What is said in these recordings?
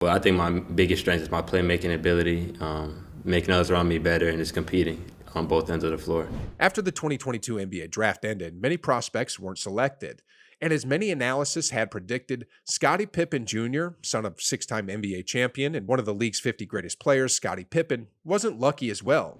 Well, I think my biggest strength is my playmaking ability, making others around me better, and just competing on both ends of the floor. After the 2022 NBA draft ended, many prospects weren't selected. And as many analysts had predicted, Scottie Pippen Jr., son of six-time NBA champion and one of the league's 50 greatest players, Scottie Pippen, wasn't lucky as well.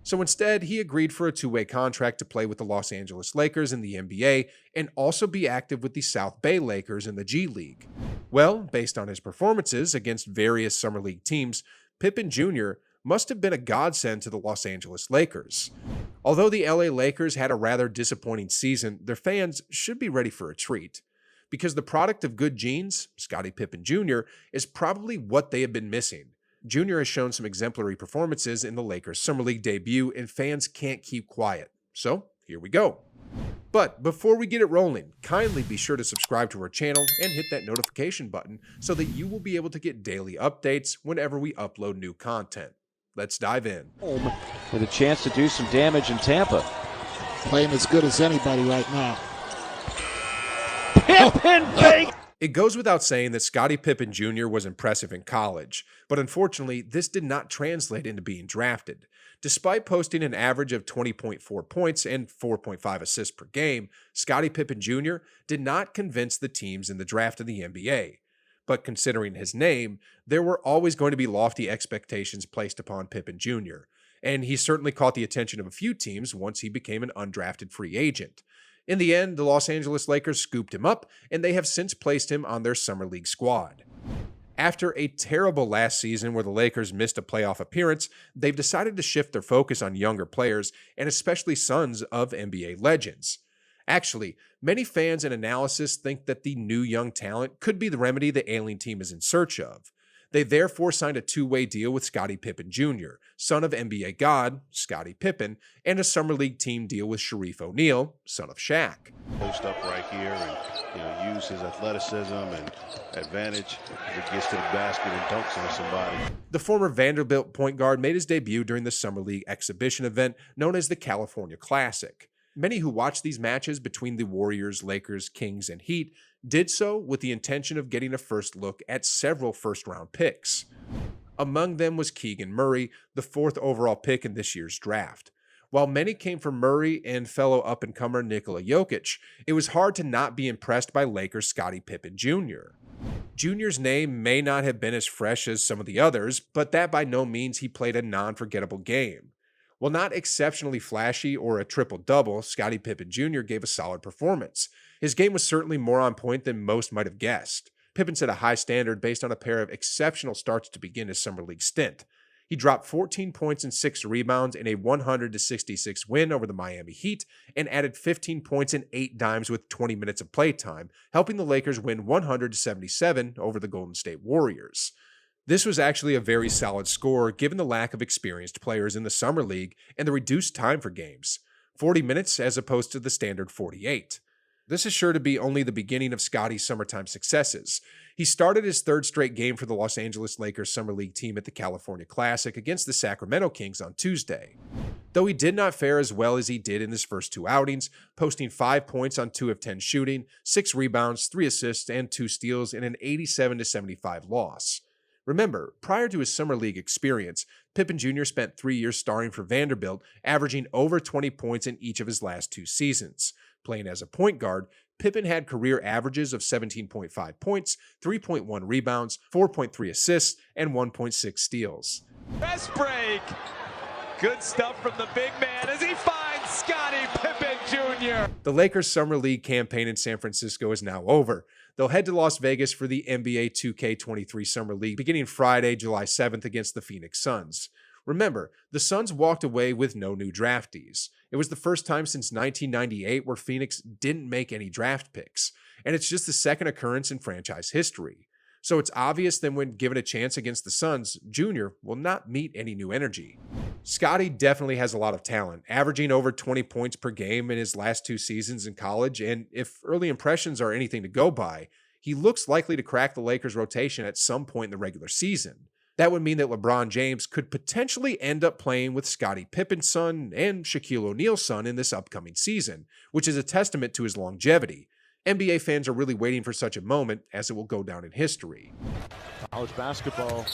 So instead, he agreed for a two-way contract to play with the Los Angeles Lakers in the NBA and also be active with the South Bay Lakers in the G League. Well, based on his performances against various Summer League teams, Pippen Jr. must have been a godsend to the Los Angeles Lakers. Although the LA Lakers had a rather disappointing season, their fans should be ready for a treat. Because the product of good genes, Scottie Pippen Jr., is probably what they have been missing. Jr. has shown some exemplary performances in the Lakers' Summer League debut, and fans can't keep quiet. So, here we go. But before we get it rolling, kindly be sure to subscribe to our channel and hit that notification button so that you will be able to get daily updates whenever we upload new content. Let's dive in. With a chance to do some damage in Tampa. Playing as good as anybody right now. Pippen fake! It goes without saying that Scottie Pippen Jr. was impressive in college, but unfortunately, this did not translate into being drafted. Despite posting an average of 20.4 points and 4.5 assists per game, Scottie Pippen Jr. did not convince the teams in the draft of the NBA. But considering his name, there were always going to be lofty expectations placed upon Pippen Jr., and he certainly caught the attention of a few teams once he became an undrafted free agent. In the end, the Los Angeles Lakers scooped him up, and they have since placed him on their Summer League squad. After a terrible last season where the Lakers missed a playoff appearance, they've decided to shift their focus on younger players, and especially sons of NBA legends. Actually, many fans and analysts think that the new young talent could be the remedy the ailing team is in search of. They therefore signed a two-way deal with Scottie Pippen Jr., son of NBA god, Scottie Pippen, and a Summer League team deal with Shareef O'Neal, son of Shaq. Post up right here and use his athleticism and advantage as he gets to the basket and dunks on somebody. The former Vanderbilt point guard made his debut during the Summer League exhibition event known as the California Classic. Many who watched these matches between the Warriors, Lakers, Kings, and Heat did so with the intention of getting a first look at several first-round picks. Among them was Keegan Murray, the fourth overall pick in this year's draft. While many came for Murray and fellow up-and-comer Nikola Jokic, it was hard to not be impressed by Lakers' Scottie Pippen Jr. Jr.'s name may not have been as fresh as some of the others, but that by no means he played a non-forgettable game. While not exceptionally flashy or a triple-double, Scottie Pippen Jr. gave a solid performance. His game was certainly more on point than most might have guessed. Pippen set a high standard based on a pair of exceptional starts to begin his Summer League stint. He dropped 14 points and 6 rebounds in a 100-66 win over the Miami Heat and added 15 points and 8 dimes with 20 minutes of playtime, helping the Lakers win 100-77 over the Golden State Warriors. This was actually a very solid score given the lack of experienced players in the Summer League and the reduced time for games, 40 minutes as opposed to the standard 48. This is sure to be only the beginning of Scottie's summertime successes. He started his third straight game for the Los Angeles Lakers Summer League team at the California Classic against the Sacramento Kings on Tuesday. Though he did not fare as well as he did in his first two outings, posting 5 points on 2 of 10 shooting, 6 rebounds, 3 assists, and 2 steals in an 87-75 loss. Remember, prior to his Summer League experience, Pippen Jr. spent 3 years starring for Vanderbilt, averaging over 20 points in each of his last 2 seasons. Playing as a point guard, Pippen had career averages of 17.5 points, 3.1 rebounds, 4.3 assists, and 1.6 steals. Best break. Good stuff from the big man as he finds Scottie Pippen Jr. The Lakers' Summer League campaign in San Francisco is now over. They'll head to Las Vegas for the NBA 2K23 Summer League beginning Friday, July 7th against the Phoenix Suns. Remember, the Suns walked away with no new draftees. It was the first time since 1998 where Phoenix didn't make any draft picks, and it's just the second occurrence in franchise history. So it's obvious that when given a chance against the Suns, Jr. will not meet any new energy. Scottie definitely has a lot of talent, averaging over 20 points per game in his last 2 seasons in college, and if early impressions are anything to go by, he looks likely to crack the Lakers' rotation at some point in the regular season. That would mean that LeBron James could potentially end up playing with Scottie Pippen's son and Shaquille O'Neal's son in this upcoming season, which is a testament to his longevity. NBA fans are really waiting for such a moment, as it will go down in history. College basketball.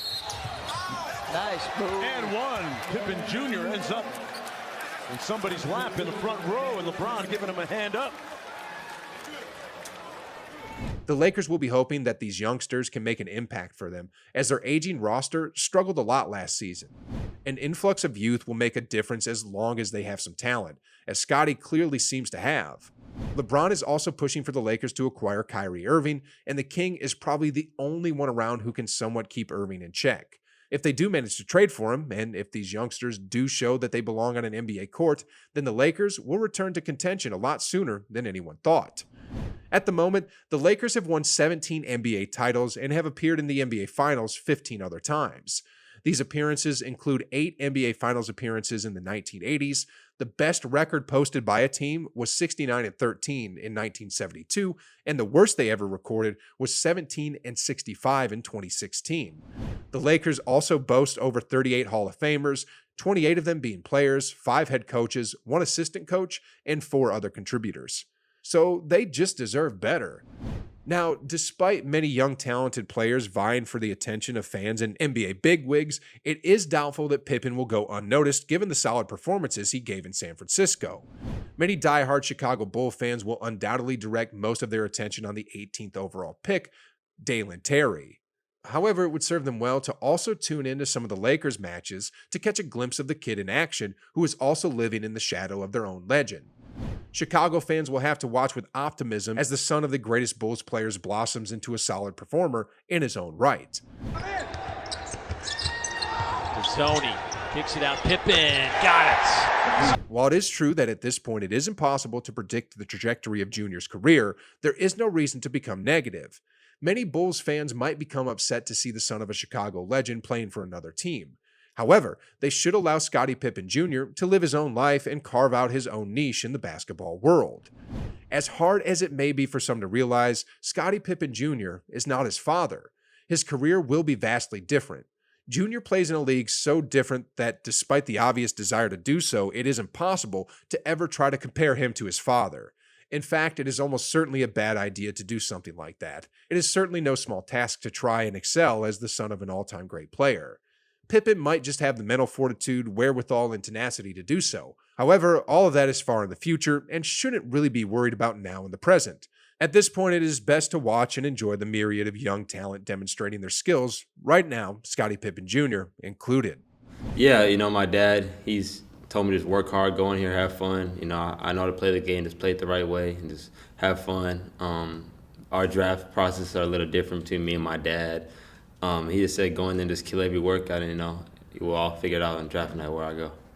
Nice move. And one. Pippen Jr. ends up in somebody's lap in the front row, and LeBron giving him a hand up. The Lakers will be hoping that these youngsters can make an impact for them, as their aging roster struggled a lot last season. An influx of youth will make a difference as long as they have some talent, as Scotty clearly seems to have. LeBron is also pushing for the Lakers to acquire Kyrie Irving, and the King is probably the only one around who can somewhat keep Irving in check. If they do manage to trade for him, and if these youngsters do show that they belong on an NBA court, then the Lakers will return to contention a lot sooner than anyone thought. At the moment, the Lakers have won 17 NBA titles and have appeared in the NBA Finals 15 other times. These appearances include 8 NBA Finals appearances in the 1980s. The best record posted by a team was 69-13 in 1972, and the worst they ever recorded was 17-65 in 2016. The Lakers also boast over 38 Hall of Famers, 28 of them being players, 5 head coaches, 1 assistant coach, and 4 other contributors. So they just deserve better. Now, despite many young talented players vying for the attention of fans and NBA bigwigs, it is doubtful that Pippen will go unnoticed given the solid performances he gave in San Francisco. Many diehard Chicago Bull fans will undoubtedly direct most of their attention on the 18th overall pick, Dalen Terry. However, it would serve them well to also tune into some of the Lakers matches to catch a glimpse of the kid in action, who is also living in the shadow of their own legend. Chicago fans will have to watch with optimism as the son of the greatest Bulls players blossoms into a solid performer in his own right. Zoni kicks it out. Pippen got it. While it is true that at this point it is impossible to predict the trajectory of Junior's career, there is no reason to become negative. Many Bulls fans might become upset to see the son of a Chicago legend playing for another team. However, they should allow Scottie Pippen Jr. to live his own life and carve out his own niche in the basketball world. As hard as it may be for some to realize, Scottie Pippen Jr. is not his father. His career will be vastly different. Jr. plays in a league so different that despite the obvious desire to do so, it is impossible to ever try to compare him to his father. In fact, it is almost certainly a bad idea to do something like that. It is certainly no small task to try and excel as the son of an all-time great player. Pippen might just have the mental fortitude, wherewithal, and tenacity to do so. However, all of that is far in the future and shouldn't really be worried about now in the present. At this point, it is best to watch and enjoy the myriad of young talent demonstrating their skills, right now, Scottie Pippen Jr. included. Yeah, my dad, he's told me just work hard, go in here, have fun. I know how to play the game, just play it the right way, and just have fun. Our draft process are a little different between me and my dad. He just said go in there and just kill every workout, and we'll all figure it out on draft night where I go.